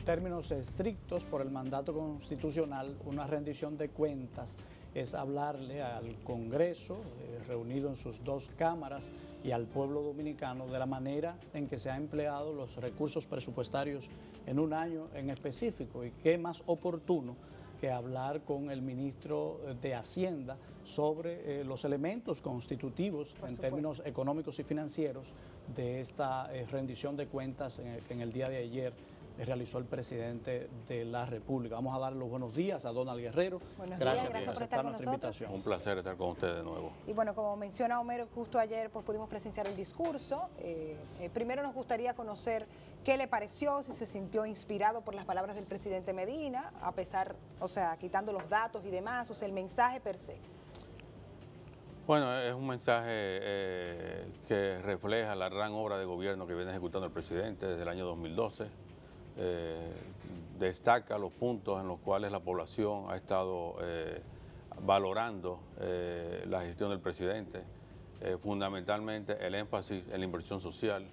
términos estrictos, por el mandato constitucional, una rendición de cuentas es hablarle al Congreso, reunido en sus dos cámaras, y al pueblo dominicano de la manera en que se han empleado los recursos presupuestarios en un año en específico. Y qué más oportuno que hablar con el ministro de Hacienda sobre los elementos constitutivos en términos económicos y financieros de esta rendición de cuentas que en el día de ayer realizó el presidente de la República. Vamos a darle los buenos días a Donald Guerrero. Gracias por aceptar nuestra invitación. Un placer estar con ustedes de nuevo. Y bueno, como menciona Homero, justo ayer pues pudimos presenciar el discurso. Primero nos gustaría conocer qué le pareció, si se sintió inspirado por las palabras del presidente Medina, a pesar, o sea, quitando los datos y demás, o sea, el mensaje per se. Bueno, es un mensaje que refleja la gran obra de gobierno que viene ejecutando el presidente desde el año 2012. Destaca los puntos en los cuales la población ha estado valorando la gestión del presidente, fundamentalmente el énfasis en la inversión social,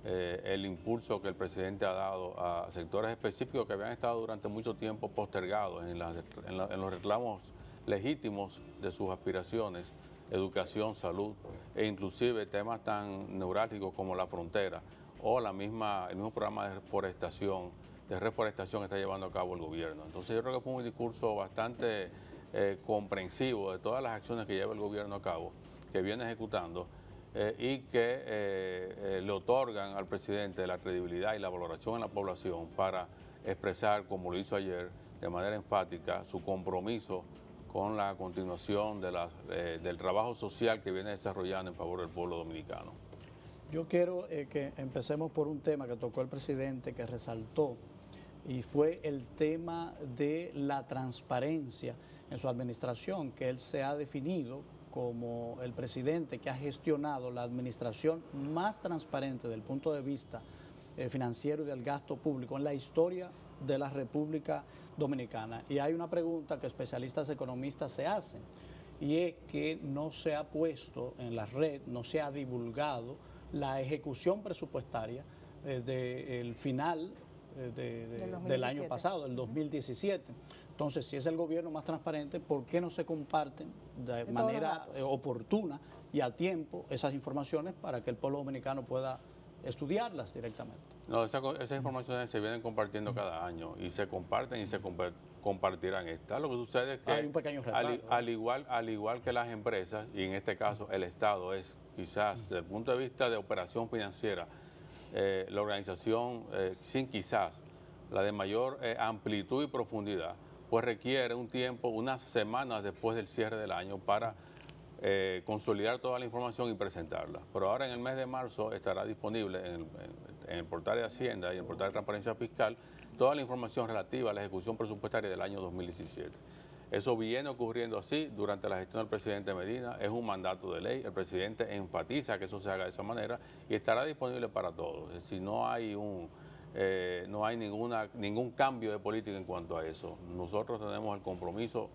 el impulso que el presidente ha dado a sectores específicos que habían estado durante mucho tiempo postergados en los reclamos legítimos de sus aspiraciones, educación, salud e inclusive temas tan neurálgicos como la frontera o el mismo programa de reforestación que está llevando a cabo el gobierno. Entonces yo creo que fue un discurso bastante comprensivo de todas las acciones que lleva el gobierno a cabo, que viene ejecutando y que le otorgan al presidente la credibilidad y la valoración en la población para expresar, como lo hizo ayer, de manera enfática, su compromiso con la continuación del trabajo social que viene desarrollando en favor del pueblo dominicano. Yo quiero que empecemos por un tema que tocó el presidente, que resaltó, y fue el tema de la transparencia en su administración, que él se ha definido como el presidente que ha gestionado la administración más transparente desde el punto de vista financiero y del gasto público en la historia de la República Dominicana. Y hay una pregunta que especialistas economistas se hacen, y es que no se ha puesto en la red, no se ha divulgado la ejecución presupuestaria del final del año pasado, del 2017. Entonces, si es el gobierno más transparente, ¿por qué no se comparten de manera oportuna y a tiempo esas informaciones para que el pueblo dominicano pueda estudiarlas directamente? No, esas informaciones se vienen compartiendo cada año y se comparten y se compartirán. Lo que sucede es que hay un pequeño retraso, al igual que las empresas, y en este caso el Estado es quizás desde el punto de vista de operación financiera, la organización la de mayor amplitud y profundidad, pues requiere un tiempo, unas semanas después del cierre del año para consolidar toda la información y presentarla. Pero ahora en el mes de marzo estará disponible en el portal de Hacienda y en el portal de Transparencia Fiscal toda la información relativa a la ejecución presupuestaria del año 2017. Eso viene ocurriendo así durante la gestión del presidente Medina, es un mandato de ley, el presidente enfatiza que eso se haga de esa manera y estará disponible para todos. Es decir, no hay ningún cambio de política en cuanto a eso. Nosotros tenemos el compromiso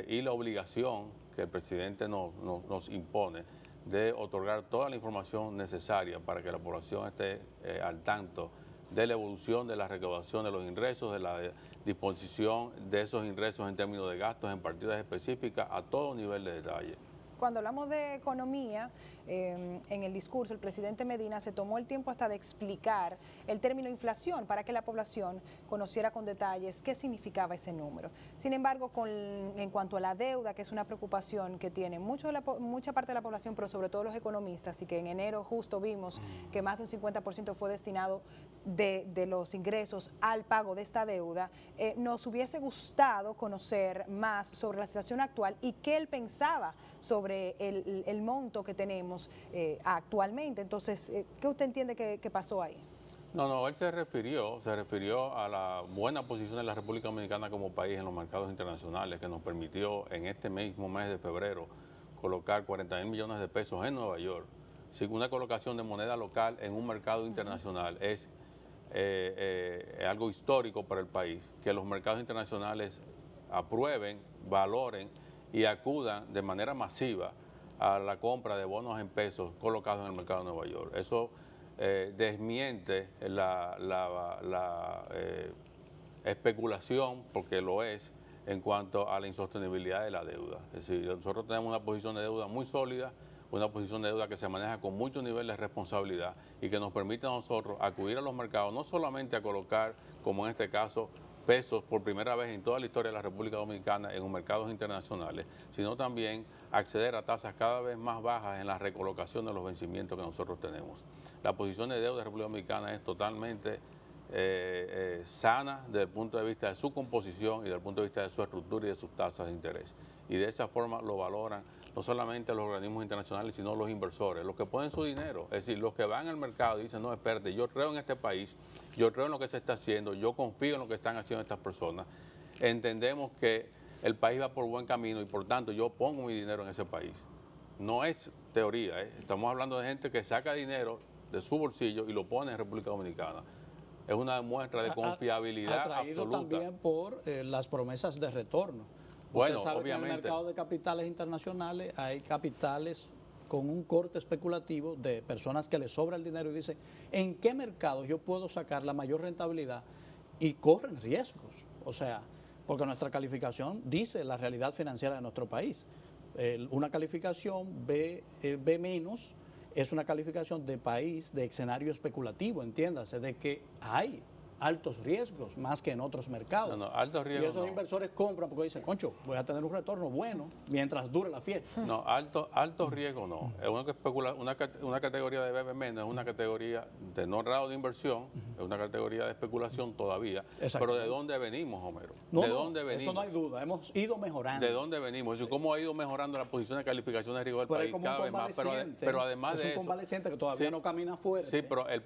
y la obligación que el presidente nos impone de otorgar toda la información necesaria para que la población esté al tanto de la evolución de la recaudación de los ingresos, de la disposición de esos ingresos en términos de gastos en partidas específicas a todo nivel de detalle. Cuando hablamos de economía, en el discurso el presidente Medina se tomó el tiempo hasta de explicar el término inflación para que la población conociera con detalles qué significaba ese número. Sin embargo, en cuanto a la deuda, que es una preocupación que tiene mucha parte de la población, pero sobre todo los economistas, y que en enero justo vimos que más de un 50% fue destinado de los ingresos al pago de esta deuda, nos hubiese gustado conocer más sobre la situación actual y qué él pensaba sobre el monto que tenemos actualmente. Entonces, ¿qué usted entiende que pasó ahí? No, él se refirió a la buena posición de la República Dominicana como país en los mercados internacionales, que nos permitió en este mismo mes de febrero colocar 40.000 millones de pesos en Nueva York. Si una colocación de moneda local en un mercado internacional es algo histórico para el país, que los mercados internacionales aprueben, valoren y acudan de manera masiva a la compra de bonos en pesos colocados en el mercado de Nueva York. Eso desmiente la especulación, porque lo es, en cuanto a la insostenibilidad de la deuda. Es decir, nosotros tenemos una posición de deuda muy sólida, una posición de deuda que se maneja con mucho nivel de responsabilidad y que nos permite a nosotros acudir a los mercados, no solamente a colocar, como en este caso, pesos por primera vez en toda la historia de la República Dominicana en los mercados internacionales, sino también acceder a tasas cada vez más bajas en la recolocación de los vencimientos que nosotros tenemos. La posición de deuda de la República Dominicana es totalmente sana desde el punto de vista de su composición y desde el punto de vista de su estructura y de sus tasas de interés. Y de esa forma lo valoran no solamente los organismos internacionales, sino los inversores, los que ponen su dinero. Es decir, los que van al mercado y dicen, no, espérate, yo creo en este país, yo creo en lo que se está haciendo, yo confío en lo que están haciendo estas personas. Entendemos que el país va por buen camino y por tanto yo pongo mi dinero en ese país. No es teoría, estamos hablando de gente que saca dinero de su bolsillo y lo pone en República Dominicana. Es una muestra de confiabilidad atraído absoluta. También por las promesas de retorno. Bueno, Usted sabe obviamente. que en el mercado de capitales internacionales hay capitales con un corte especulativo de personas que les sobra el dinero y dicen, ¿en qué mercado yo puedo sacar la mayor rentabilidad? Y corren riesgos. O sea, porque nuestra calificación dice la realidad financiera de nuestro país. Una calificación B menos es una calificación de país, de escenario especulativo, entiéndase, de que hay altos riesgos más que en otros mercados. No, altos riesgos. Y esos no. inversores compran porque dicen, concho, voy a tener un retorno bueno mientras dure la fiesta. No, altos riesgos no. Es una categoría de BB menos, es una categoría de no grado de inversión, es una categoría de especulación todavía. Pero ¿de dónde venimos, Homero? ¿De dónde venimos? Eso no hay duda, hemos ido mejorando. ¿De dónde venimos? Es decir, ¿cómo ha ido mejorando la posición de calificación de riesgo del pero país cada vez más? Pero además de eso... Es un convaleciente que todavía no camina fuerte. Sí, pero es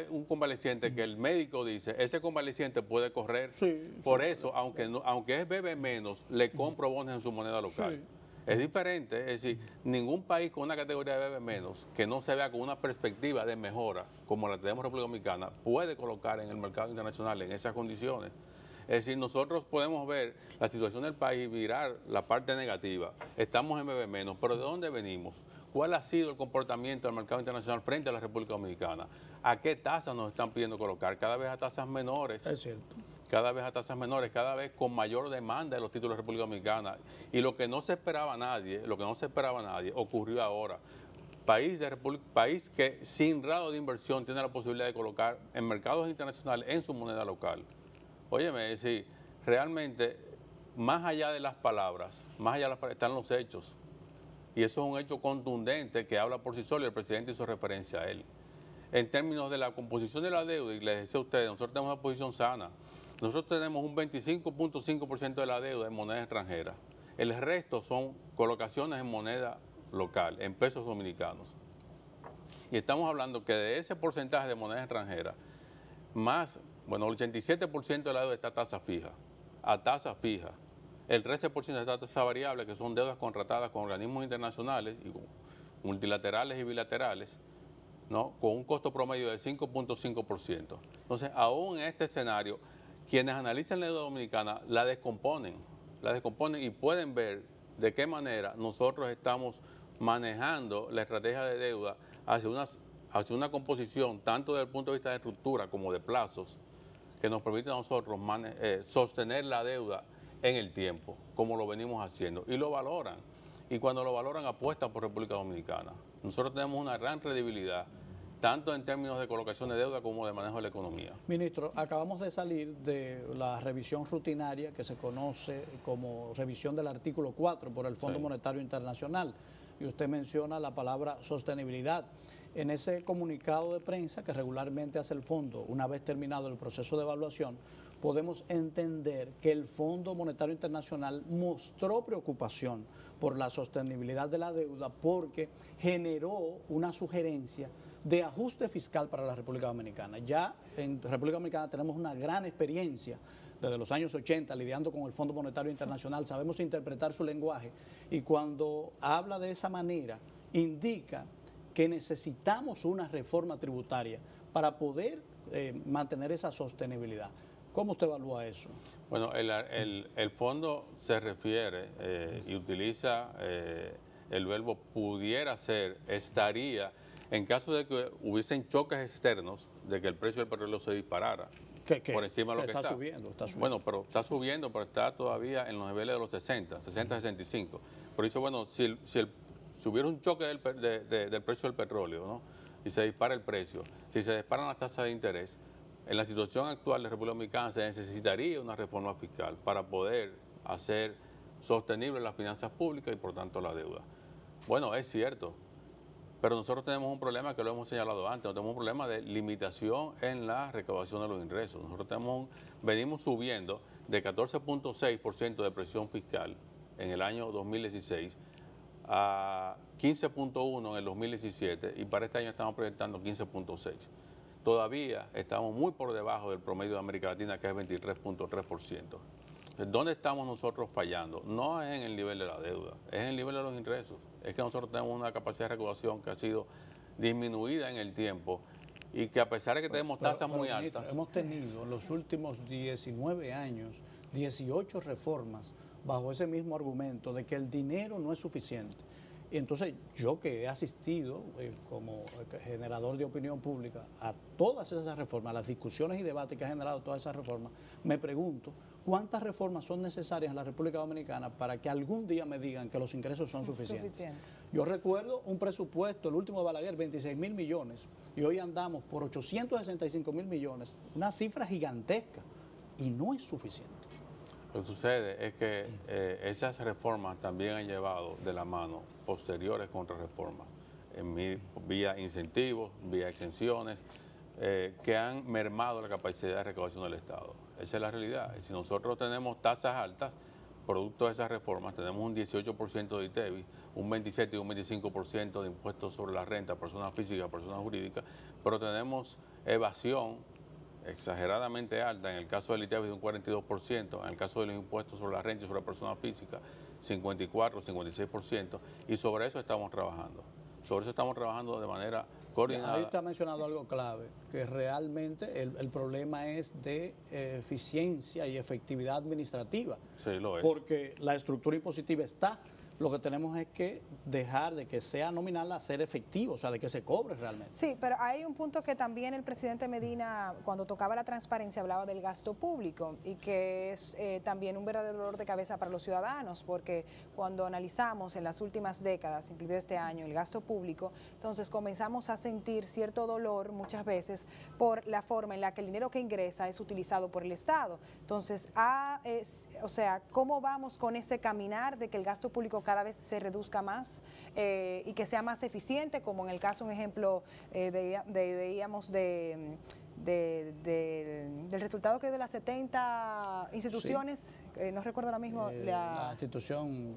un convaleciente que el médico dice, ese convaleciente puede correr. Sí, por eso, aunque es BB menos, le compro bonos en su moneda local. Sí. Es diferente, es decir, ningún país con una categoría de BB menos que no se vea con una perspectiva de mejora como la tenemos en República Dominicana puede colocar en el mercado internacional en esas condiciones. Es decir, nosotros podemos ver la situación del país y mirar la parte negativa. Estamos en BB menos, pero ¿de dónde venimos? ¿Cuál ha sido el comportamiento del mercado internacional frente a la República Dominicana? ¿A qué tasas nos están pidiendo colocar? Cada vez a tasas menores. Es cierto. Cada vez a tasas menores, cada vez con mayor demanda de los títulos de República Dominicana. Y lo que no se esperaba nadie, ocurrió ahora. País que sin grado de inversión tiene la posibilidad de colocar en mercados internacionales en su moneda local. Óyeme, es decir, realmente, más allá de las palabras, están los hechos. Y eso es un hecho contundente que habla por sí solo y el presidente hizo referencia a él. En términos de la composición de la deuda, y les decía a ustedes, nosotros tenemos una posición sana. Nosotros tenemos un 25.5% de la deuda en moneda extranjera. El resto son colocaciones en moneda local, en pesos dominicanos. Y estamos hablando que de ese porcentaje de moneda extranjera, el 87% de la deuda está a tasa fija, El 13% está a tasa variable, que son deudas contratadas con organismos internacionales, y multilaterales y bilaterales, ¿no? Con un costo promedio de 5.5%. Entonces, aún en este escenario, quienes analizan la deuda dominicana la descomponen y pueden ver de qué manera nosotros estamos manejando la estrategia de deuda hacia una composición, tanto desde el punto de vista de estructura como de plazos, que nos permite a nosotros sostener la deuda en el tiempo, como lo venimos haciendo, y lo valoran. Y cuando lo valoran, apuestan por República Dominicana. Nosotros tenemos una gran credibilidad, tanto en términos de colocación de deuda como de manejo de la economía. Ministro, acabamos de salir de la revisión rutinaria que se conoce como revisión del artículo 4 por el Fondo Monetario Internacional, y usted menciona la palabra sostenibilidad. En ese comunicado de prensa que regularmente hace el Fondo, una vez terminado el proceso de evaluación, podemos entender que el Fondo Monetario Internacional mostró preocupación por la sostenibilidad de la deuda porque generó una sugerencia de ajuste fiscal para la República Dominicana. Ya en República Dominicana tenemos una gran experiencia desde los años 80 lidiando con el Fondo Monetario Internacional, sabemos interpretar su lenguaje y cuando habla de esa manera indica que necesitamos una reforma tributaria para poder mantener esa sostenibilidad. ¿Cómo usted evalúa eso? Bueno, el fondo se refiere y utiliza el verbo pudiera ser, estaría en caso de que hubiesen choques externos, de que el precio del petróleo se disparara por encima de lo que está. Está subiendo. Bueno, pero está subiendo, pero está todavía en los niveles de los 60, 65. Pero dice, bueno, si hubiera un choque del precio del petróleo, ¿no? Y se dispara el precio, si se disparan las tasas de interés, en la situación actual de República Dominicana se necesitaría una reforma fiscal para poder hacer sostenibles las finanzas públicas y por tanto la deuda. Bueno, es cierto, pero nosotros tenemos un problema que lo hemos señalado antes, tenemos un problema de limitación en la recaudación de los ingresos. Nosotros venimos subiendo de 14.6% de presión fiscal en el año 2016 a 15.1 en el 2017 y para este año estamos proyectando 15.6. Todavía estamos muy por debajo del promedio de América Latina, que es 23.3%. ¿Dónde estamos nosotros fallando? No es en el nivel de la deuda, es en el nivel de los ingresos. Es que nosotros tenemos una capacidad de recaudación que ha sido disminuida en el tiempo y que a pesar de que tenemos tasas muy altas... Hemos tenido en los últimos 19 años 18 reformas bajo ese mismo argumento de que el dinero no es suficiente. Y entonces yo que he asistido como generador de opinión pública a todas esas reformas, a las discusiones y debates que ha generado todas esas reformas, me pregunto cuántas reformas son necesarias en la República Dominicana para que algún día me digan que los ingresos son suficientes. Yo recuerdo un presupuesto, el último de Balaguer, 26.000 millones, y hoy andamos por 865.000 millones, una cifra gigantesca, y no es suficiente. Lo que sucede es que esas reformas también han llevado de la mano posteriores contrarreformas, vía incentivos, vía exenciones, que han mermado la capacidad de recaudación del Estado. Esa es la realidad. Y si nosotros tenemos tasas altas, producto de esas reformas, tenemos un 18% de ITEVI, un 27 y un 25% de impuestos sobre la renta, personas físicas, personas jurídicas, pero tenemos evasión exageradamente alta, en el caso del ITEVI de un 42%, en el caso de los impuestos sobre la renta y sobre personas físicas, 54, 56%, y sobre eso estamos trabajando. Sobre eso estamos trabajando de manera coordinada. Ahí te ha mencionado algo clave, que realmente el problema es de eficiencia y efectividad administrativa. Sí, lo es. Porque la estructura impositiva está. Lo que tenemos es que dejar de que sea nominal a ser efectivo, o sea, de que se cobre realmente. Sí, pero hay un punto que también el presidente Medina, cuando tocaba la transparencia, hablaba del gasto público y que es también un verdadero dolor de cabeza para los ciudadanos, porque cuando analizamos en las últimas décadas, incluido este año, el gasto público, entonces comenzamos a sentir cierto dolor muchas veces por la forma en la que el dinero que ingresa es utilizado por el Estado. Entonces, o sea, ¿cómo vamos con ese caminar de que el gasto público cada vez se reduzca más y que sea más eficiente, como en el caso, un ejemplo, veíamos del resultado que de las 70 instituciones, sí. No recuerdo ahora mismo. La institución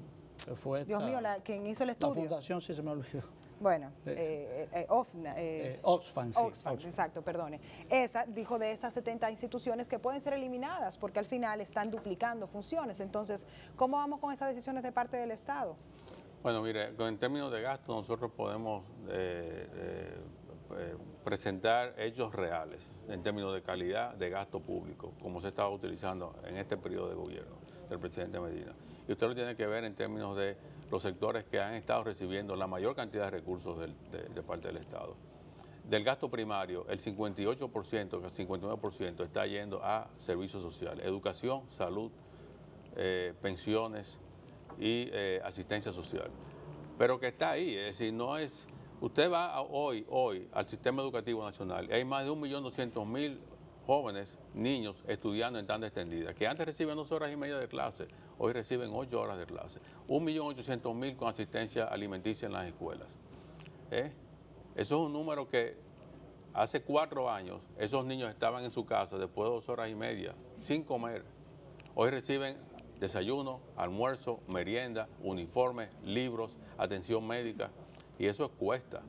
fue esta, Dios mío, quien hizo el estudio. La fundación, sí, se me olvidó. Bueno, Oxfam, sí. Oxfam, exacto, perdone. Esa dijo de esas 70 instituciones que pueden ser eliminadas porque al final están duplicando funciones. Entonces, ¿cómo vamos con esas decisiones de parte del Estado? Bueno, mire, en términos de gasto nosotros podemos presentar hechos reales en términos de calidad de gasto público, como se estaba utilizando en este periodo de gobierno del presidente Medina. Y usted lo tiene que ver en términos de los sectores que han estado recibiendo la mayor cantidad de recursos de parte del Estado. Del gasto primario, el 58%, el 59% está yendo a servicios sociales, educación, salud, pensiones y asistencia social. Pero que está ahí, es decir, no es... Usted va hoy al sistema educativo nacional y hay más de 1.200.000 jóvenes, niños, estudiando en tanda extendida, que antes reciben 2 horas y media de clase, hoy reciben 8 horas de clase. 1.800.000 con asistencia alimenticia en las escuelas. Eso es un número que hace 4 años esos niños estaban en su casa después de 2 horas y media, sin comer. Hoy reciben desayuno, almuerzo, merienda, uniformes, libros, atención médica, y eso cuesta.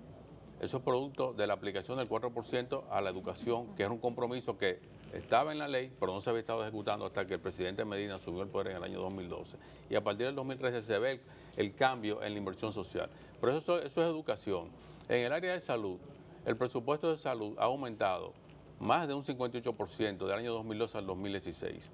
Eso es producto de la aplicación del 4% a la educación, que era un compromiso que estaba en la ley, pero no se había estado ejecutando hasta que el presidente Medina asumió el poder en el año 2012. Y a partir del 2013 se ve el cambio en la inversión social. Pero eso es educación. En el área de salud, el presupuesto de salud ha aumentado más de un 58% del año 2012 al 2016.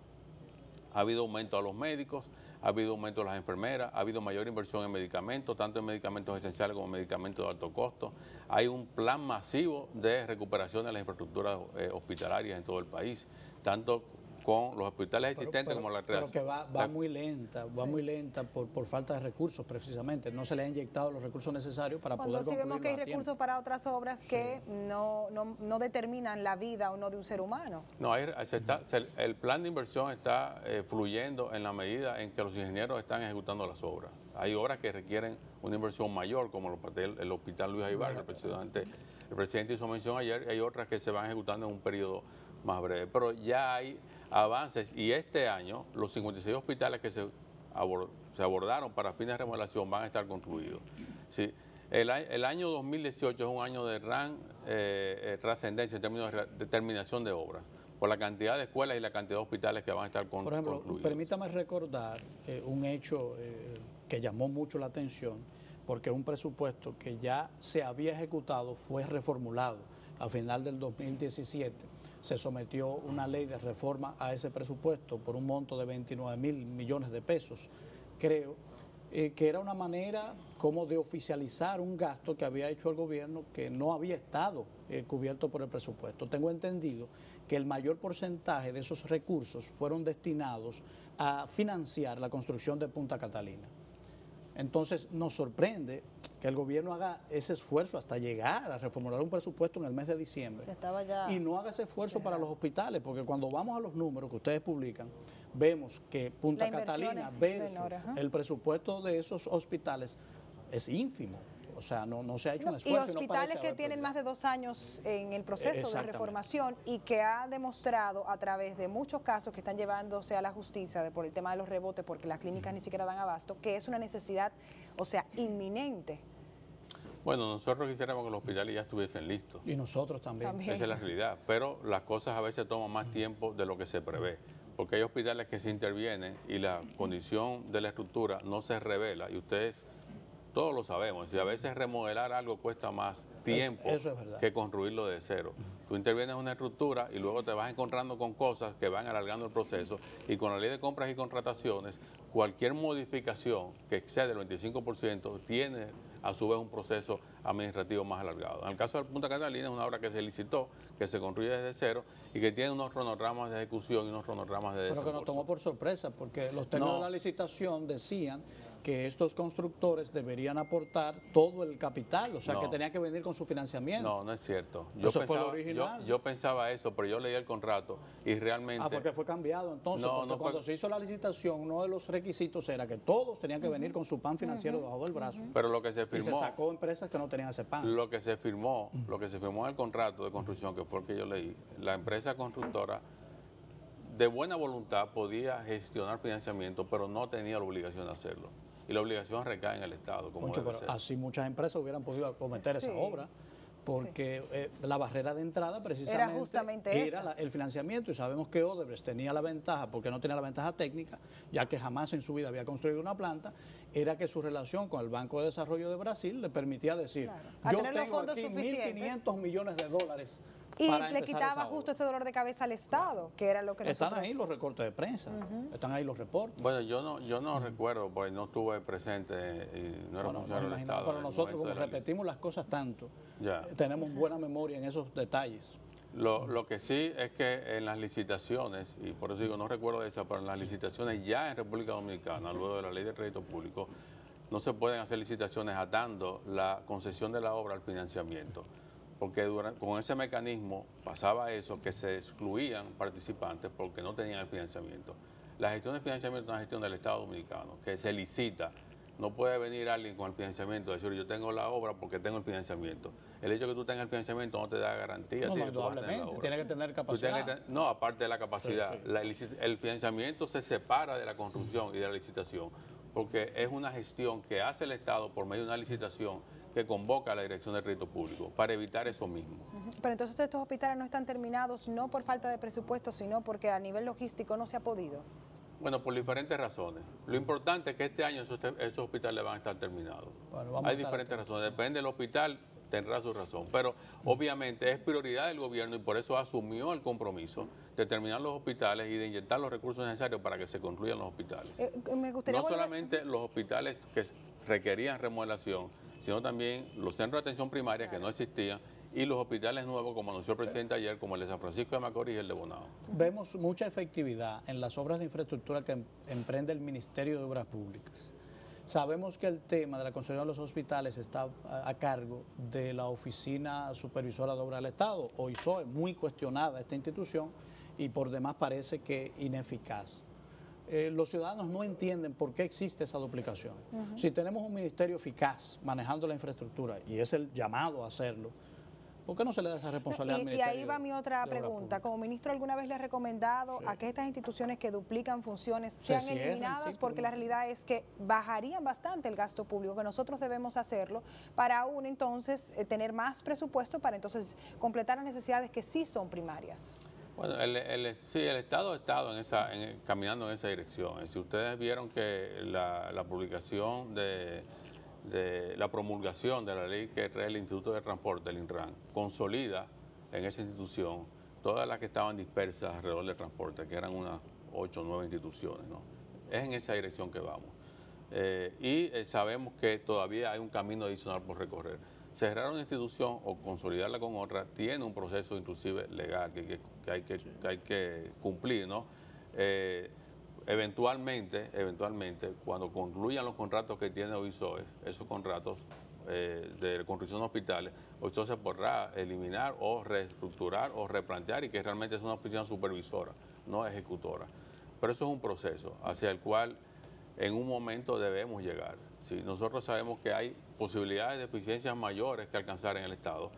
Ha habido aumento a los médicos, ha habido aumento de las enfermeras, ha habido mayor inversión en medicamentos, tanto en medicamentos esenciales como en medicamentos de alto costo. Hay un plan masivo de recuperación de las infraestructuras hospitalarias en todo el país, tanto con los hospitales existentes como la creación. Pero que va muy lenta, muy lenta por falta de recursos precisamente. No se le han inyectado los recursos necesarios para poder concluirlo. Cuando sí vemos que hay recursos para otras obras que no determinan la vida o no de un ser humano. No, el plan de inversión está fluyendo en la medida en que los ingenieros están ejecutando las obras. Hay obras que requieren una inversión mayor, como el Hospital Luis Aybar, el presidente hizo mención ayer, y hay otras que se van ejecutando en un periodo más breve. Pero ya hay avances y este año los 56 hospitales que se abordaron para fines de remodelación van a estar concluidos. Sí, el año 2018 es un año de gran trascendencia en términos de terminación de obras, por la cantidad de escuelas y la cantidad de hospitales que van a estar concluidos. Por ejemplo, permítame recordar un hecho que llamó mucho la atención, porque un presupuesto que ya se había ejecutado fue reformulado a final del 2017. Se sometió una ley de reforma a ese presupuesto por un monto de 29.000 millones de pesos, creo, que era una manera como de oficializar un gasto que había hecho el gobierno que no había estado cubierto por el presupuesto. Tengo entendido que el mayor porcentaje de esos recursos fueron destinados a financiar la construcción de Punta Catalina. Entonces nos sorprende que el gobierno haga ese esfuerzo hasta llegar a reformular un presupuesto en el mes de diciembre y no haga ese esfuerzo para los hospitales, porque cuando vamos a los números que ustedes publican, vemos que Punta Catalina versus el presupuesto de esos hospitales es ínfimo. O sea, no se ha hecho un esfuerzo. Y hospitales que tienen más de 2 años en el proceso de reformación y que ha demostrado a través de muchos casos que están llevándose a la justicia por el tema de los rebotes, porque las clínicas ni siquiera dan abasto, que es una necesidad, o sea, inminente. Bueno, nosotros quisiéramos que los hospitales ya estuviesen listos. Y nosotros también. Esa es la realidad. Pero las cosas a veces toman más tiempo de lo que se prevé. Porque hay hospitales que se intervienen y la condición de la estructura no se revela y ustedes... Todos lo sabemos, y a veces remodelar algo cuesta más tiempo que construirlo de cero. Tú intervienes en una estructura y luego te vas encontrando con cosas que van alargando el proceso, y con la ley de compras y contrataciones, cualquier modificación que exceda el 25% tiene a su vez un proceso administrativo más alargado. En el caso de Punta Catalina es una obra que se licitó, que se construye desde cero y que tiene unos cronogramas de ejecución y unos cronogramas de desembolso. Pero que nos tomó por sorpresa, porque los términos de la licitación decían que estos constructores deberían aportar todo el capital, o sea, que tenían que venir con su financiamiento. No, no es cierto. Eso fue lo original. Yo pensaba eso, pero yo leí el contrato y realmente... fue que fue cambiado entonces, porque cuando se hizo la licitación, uno de los requisitos era que todos tenían que venir con su pan financiero debajo del brazo. Pero lo que se firmó... Y se sacó empresas que no tenían ese pan. Lo que se firmó en el contrato de construcción, que fue el que yo leí, la empresa constructora de buena voluntad podía gestionar financiamiento, pero no tenía la obligación de hacerlo. Y la obligación recae en el Estado. Pero así muchas empresas hubieran podido acometer esa obra, porque la barrera de entrada precisamente era el financiamiento, y sabemos que Odebrecht tenía la ventaja, porque no tenía la ventaja técnica, ya que jamás en su vida había construido una planta, era que su relación con el Banco de Desarrollo de Brasil le permitía decir, yo tengo aquí 1.500 millones de dólares. Y le quitaba justo ese dolor de cabeza al Estado, que era lo que Están ahí los recortes de prensa, están ahí los reportes. Bueno, yo no recuerdo, porque no estuve presente y no era funcionario del Estado. Pero nosotros, como repetimos las cosas tanto, tenemos buena memoria en esos detalles. Lo que sí es que en las licitaciones, y por eso digo, no recuerdo de esa, pero en las licitaciones ya en República Dominicana, luego de la Ley de Crédito Público, no se pueden hacer licitaciones atando la concesión de la obra al financiamiento. Porque con ese mecanismo pasaba eso, que se excluían participantes porque no tenían el financiamiento. La gestión de financiamiento es una gestión del Estado Dominicano, que se licita. No puede venir alguien con el financiamiento y decir, yo tengo la obra porque tengo el financiamiento. El hecho de que tú tengas el financiamiento no te da garantía. No, indudablemente, tiene que tener capacidad. No, aparte de la capacidad. El financiamiento se separa de la construcción y de la licitación, porque es una gestión que hace el Estado por medio de una licitación que convoca a la Dirección de Crédito Público para evitar eso mismo. Pero entonces estos hospitales no están terminados no por falta de presupuesto, sino porque a nivel logístico no se ha podido. Bueno, por diferentes razones. Lo importante es que este año esos hospitales van a estar terminados. Bueno, hay diferentes razones. Depende del hospital, tendrá su razón. Pero obviamente es prioridad del gobierno y por eso asumió el compromiso de terminar los hospitales y de inyectar los recursos necesarios para que se concluyan los hospitales. Me gustaría No solamente los hospitales que requerían remodelación, sino también los centros de atención primaria que no existían y los hospitales nuevos, como anunció el presidente ayer, como el de San Francisco de Macorís y el de Bonao. Vemos mucha efectividad en las obras de infraestructura que emprende el Ministerio de Obras Públicas. Sabemos que el tema de la construcción de los hospitales está a cargo de la Oficina Supervisora de Obras del Estado, o ISOE, muy cuestionada esta institución y por demás parece que ineficaz. Los ciudadanos no entienden por qué existe esa duplicación. Si tenemos un ministerio eficaz manejando la infraestructura, y es el llamado a hacerlo, ¿por qué no se le da esa responsabilidad al ministerio? Y ahí va mi otra pregunta. Como ministro, ¿alguna vez le ha recomendado a que estas instituciones que duplican funciones sean eliminadas? Porque la realidad es que bajarían bastante el gasto público, que nosotros debemos hacerlo para aún entonces tener más presupuesto para entonces completar las necesidades que sí son primarias. Bueno, sí, el Estado ha estado caminando en esa dirección. Si ustedes vieron que la publicación de la promulgación de la ley que trae el Instituto de Transporte, el INRAN, consolida en esa institución todas las que estaban dispersas alrededor del transporte, que eran unas 8 o 9 instituciones, ¿no? Es en esa dirección que vamos. Sabemos que todavía hay un camino adicional por recorrer. Cerrar una institución o consolidarla con otra tiene un proceso inclusive legal que hay que cumplir, ¿no? Eventualmente, cuando concluyan los contratos que tiene OISOE, esos contratos de construcción de hospitales, OISOE se podrá eliminar o reestructurar o replantear y que realmente es una oficina supervisora, no ejecutora. Pero eso es un proceso hacia el cual en un momento debemos llegar. ¿Sí? Nosotros sabemos que hay posibilidades de eficiencias mayores que alcanzar en el Estado,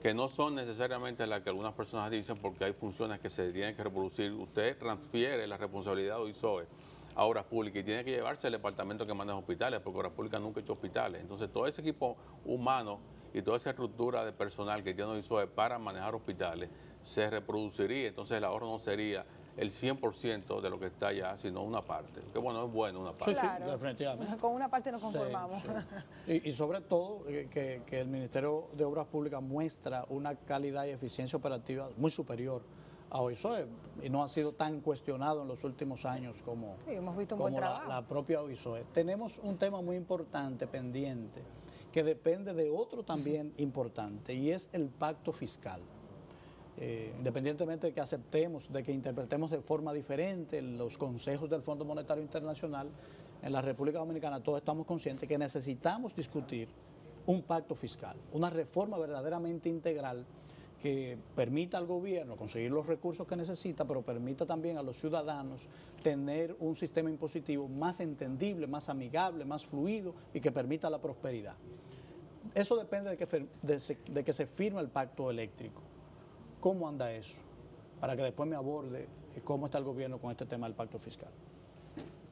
que no son necesariamente las que algunas personas dicen porque hay funciones que se tienen que reproducir. Usted transfiere la responsabilidad de OISOE a Obras Públicas y tiene que llevarse el departamento que maneja hospitales, porque Obras Públicas nunca ha hecho hospitales. Entonces todo ese equipo humano y toda esa estructura de personal que tiene OISOE para manejar hospitales se reproduciría, entonces el ahorro no sería el 100% de lo que está allá, sino una parte. Que bueno, es bueno una parte. Sí, claro, definitivamente. Con una parte nos conformamos. Sí. Y sobre todo que el Ministerio de Obras Públicas muestra una calidad y eficiencia operativa muy superior a OISOE y no ha sido tan cuestionado en los últimos años como, hemos visto un buen trabajo. La propia OISOE. Tenemos un tema muy importante pendiente que depende de otro también importante y es el pacto fiscal. Independientemente de que aceptemos, de que interpretemos de forma diferente los consejos del Fondo Monetario Internacional, en la República Dominicana todos estamos conscientes que necesitamos discutir un pacto fiscal, una reforma verdaderamente integral que permita al gobierno conseguir los recursos que necesita, pero permita también a los ciudadanos tener un sistema impositivo más entendible, más amigable, más fluido y que permita la prosperidad. Eso depende de que se firme el pacto eléctrico. ¿Cómo anda eso? Para que después me aborde cómo está el gobierno con este tema del pacto fiscal.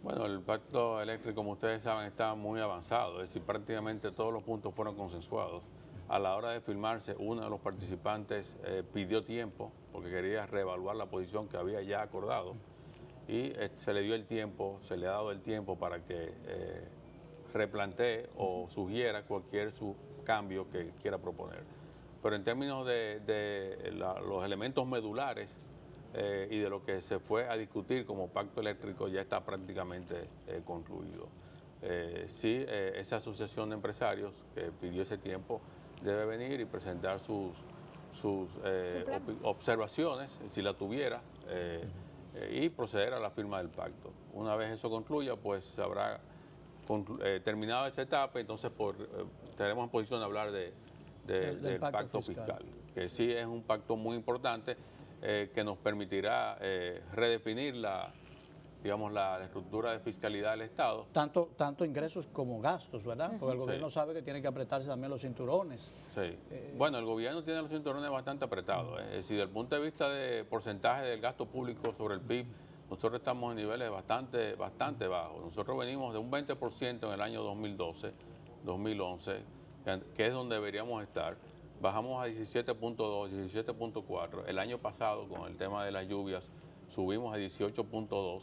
Bueno, el pacto eléctrico, como ustedes saben, está muy avanzado. Es decir, prácticamente todos los puntos fueron consensuados. A la hora de firmarse, uno de los participantes pidió tiempo porque quería reevaluar la posición que había ya acordado y se le dio el tiempo, se le ha dado el tiempo para que replantee o sugiera cualquier cambio que quiera proponer. Pero en términos de los elementos medulares y de lo que se fue a discutir como pacto eléctrico ya está prácticamente concluido. Sí, esa asociación de empresarios que pidió ese tiempo debe venir y presentar sus observaciones, si la tuviera, y proceder a la firma del pacto. Una vez eso concluya, pues se habrá terminado esa etapa, entonces estaremos en posición de hablar del pacto fiscal, que sí es un pacto muy importante que nos permitirá redefinir la estructura de fiscalidad del Estado. Tanto ingresos como gastos, ¿verdad? Porque el gobierno sabe que tiene que apretarse también los cinturones. Sí. Bueno, el gobierno tiene los cinturones bastante apretados. Es decir, desde el punto de vista de porcentaje del gasto público sobre el PIB, nosotros estamos en niveles bastante bajos. Nosotros venimos de un 20% en el año 2012, 2011, que es donde deberíamos estar. Bajamos a 17.2, 17.4. El año pasado, con el tema de las lluvias, subimos a 18.2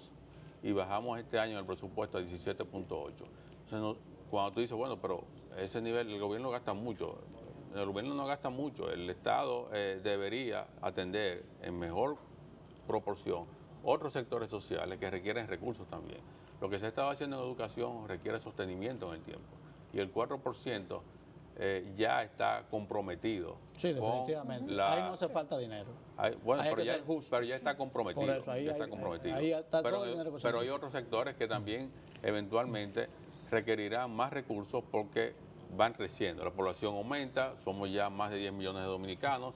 y bajamos este año el presupuesto a 17.8. Entonces, cuando tú dices, bueno, pero ese nivel, el gobierno gasta mucho. El gobierno no gasta mucho. El Estado debería atender en mejor proporción otros sectores sociales que requieren recursos también. Lo que se ha estado haciendo en educación requiere sostenimiento en el tiempo. Y el 4% ya está comprometido. Sí, definitivamente. Ahí no hace falta dinero. Bueno, hay pero ya está comprometido. Por eso, ahí está todo el dinero que se pero hay otros sectores que también eventualmente requerirán más recursos porque van creciendo. La población aumenta, somos ya más de 10 millones de dominicanos,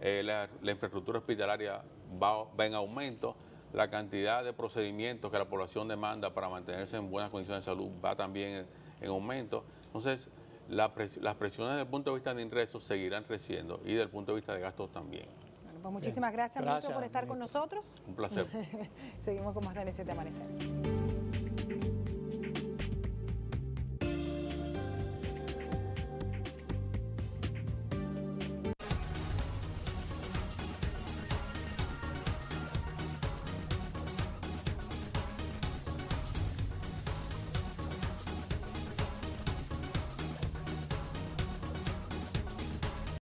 la infraestructura hospitalaria va en aumento, la cantidad de procedimientos que la población demanda para mantenerse en buenas condiciones de salud va también en aumento. Entonces, las presiones desde el punto de vista de ingresos seguirán creciendo y desde el punto de vista de gastos también. Bueno, pues muchísimas gracias, ministro, por estar con nosotros. Un placer. Seguimos con más de N7 Amanecer.